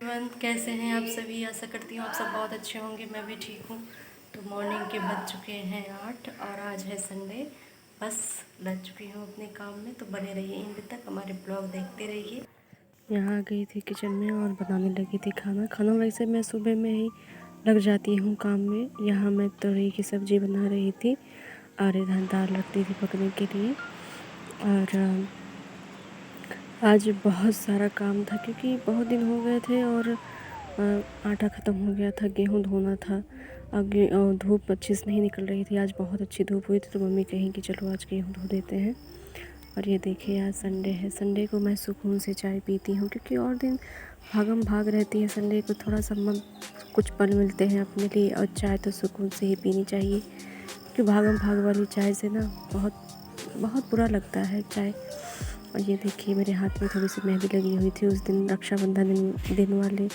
Everyone, कैसे हैं आप सभी। आशा करती हूँ आप सब बहुत अच्छे होंगे। मैं भी ठीक हूँ। तो मॉर्निंग के बज चुके हैं 8 और आज है संडे। बस लग चुकी हूँ अपने काम में, तो बने रहिए एंड तक, हमारे ब्लॉग देखते रहिए। यहाँ आ गई थी किचन में और बनाने लगी थी खाना। वैसे मैं सुबह में ही लग जाती हूँ काम में। यहाँ मैं तोरई की सब्ज़ी बना रही थी और इधर दाल रख दी थी पकने के लिए। और आज बहुत सारा काम था क्योंकि बहुत दिन हो गए थे और आटा ख़त्म हो गया था, गेहूँ धोना था। धूप अच्छे से नहीं निकल रही थी। आज बहुत अच्छी धूप हुई थी तो मम्मी कहीं कि चलो आज गेहूँ धो देते हैं। और ये देखिए आज संडे है। संडे को मैं सुकून से चाय पीती हूँ क्योंकि और दिन भागम भाग रहती है। संडे को थोड़ा सा कुछ पल मिलते हैं अपने लिए और चाय तो सुकून से ही पीनी चाहिए क्योंकि भागम भाग वाली चाय से ना बहुत बहुत बुरा लगता है चाय। और ये देखिए मेरे हाथ में थोड़ी सी मेहंदी लगी हुई थी उस दिन रक्षाबंधन दिन वाले।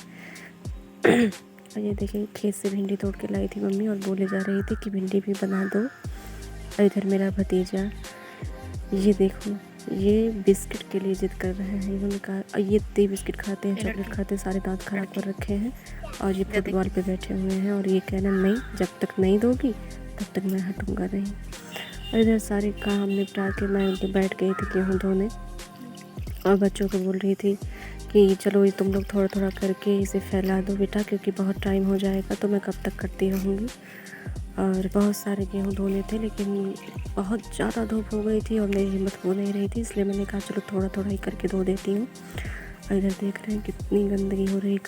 और ये देखिए खेत से भिंडी तोड़ के लाई थी मम्मी और बोले जा रही थी कि भिंडी भी बना दो। और इधर मेरा भतीजा, ये देखो, ये बिस्किट के लिए जिद कर रहे हैं। इन्होंने कहा ये इतने बिस्किट खाते हैं, चॉकलेट खाते हैं, सारे दांत खराब कर रखे हैं। और ये फुटबॉल पे बैठे हुए हैं और ये कहना नहीं, जब तक नहीं दोगी तब तक मैं हटूँगा नहीं। और इधर सारे काम निपटा के मैं उनके बैठ गई थी गेहूँ धोने और बच्चों को बोल रही थी कि चलो ये तुम लोग थोड़ा थोड़ा करके इसे फैला दो बेटा, क्योंकि बहुत टाइम हो जाएगा तो मैं कब तक करती रहूँगी। और बहुत सारे गेहूँ धोने थे लेकिन बहुत ज़्यादा धूप हो गई थी और मेरी हिम्मत हो नहीं रही थी, इसलिए मैंने कहा चलो थोड़ा थोड़ा ही करके धो देती हूँ। और इधर देख रहे हैं कितनी गंदगी हो रही है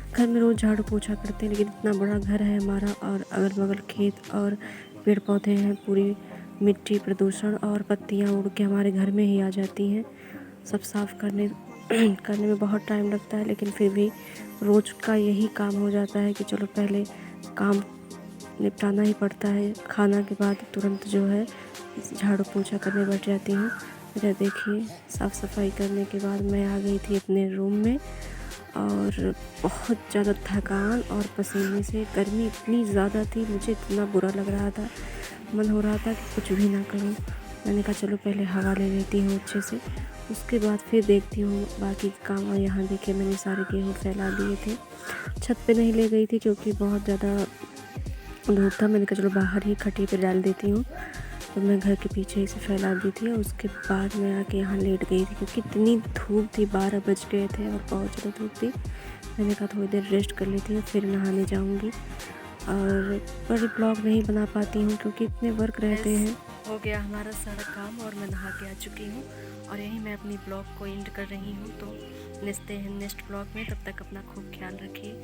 घर में रोज़ झाड़ू पोछा करते हैं लेकिन इतना बड़ा घर है हमारा और अगल बगल खेत और पेड़ पौधे हैं, पूरी मिट्टी प्रदूषण और पत्तियाँ उड़ के हमारे घर में ही आ जाती हैं। सब साफ़ करने में बहुत टाइम लगता है लेकिन फिर भी रोज़ का यही काम हो जाता है कि चलो पहले काम निपटाना ही पड़ता है। खाना के बाद तुरंत जो है झाड़ू पोछा करने बैठ जाती हूँ। इधर देखिए साफ़ सफाई करने के बाद मैं आ गई थी अपने रूम में और बहुत ज़्यादा थकान और पसीने से, गर्मी इतनी ज़्यादा थी, मुझे इतना बुरा लग रहा था, मन हो रहा था कि कुछ भी ना करूँ। मैंने कहा चलो पहले हवा ले लेती हूँ अच्छे से, उसके बाद फिर देखती हूँ बाकी काम। और यहाँ देखिए मैंने सारे गेहूँ फैला दिए थे। छत पे नहीं ले गई थी क्योंकि बहुत ज़्यादा धूप था। मैंने कहा चलो बाहर ही खट्टी पे डाल देती हूँ, तो मैं घर के पीछे ही से फैला दी थी। और उसके बाद मैं आके यहाँ लेट गई थी क्योंकि इतनी धूप थी, 12 बज गए थे और बहुत ज़्यादा धूप थी। मैंने कहा थोड़ी देर रेस्ट कर लेती हूँ फिर नहाने जाऊँगी। और पर ब्लॉग नहीं बना पाती हूँ क्योंकि इतने वर्क रहते हैं। हो गया हमारा सारा काम और मैं नहा के आ चुकी हूँ और यहीं मैं अपनी ब्लॉग को एंड कर रही हूँ। तो मिलते हैं नेक्स्ट ब्लॉग में, तब तक अपना खूब ख्याल रखिए।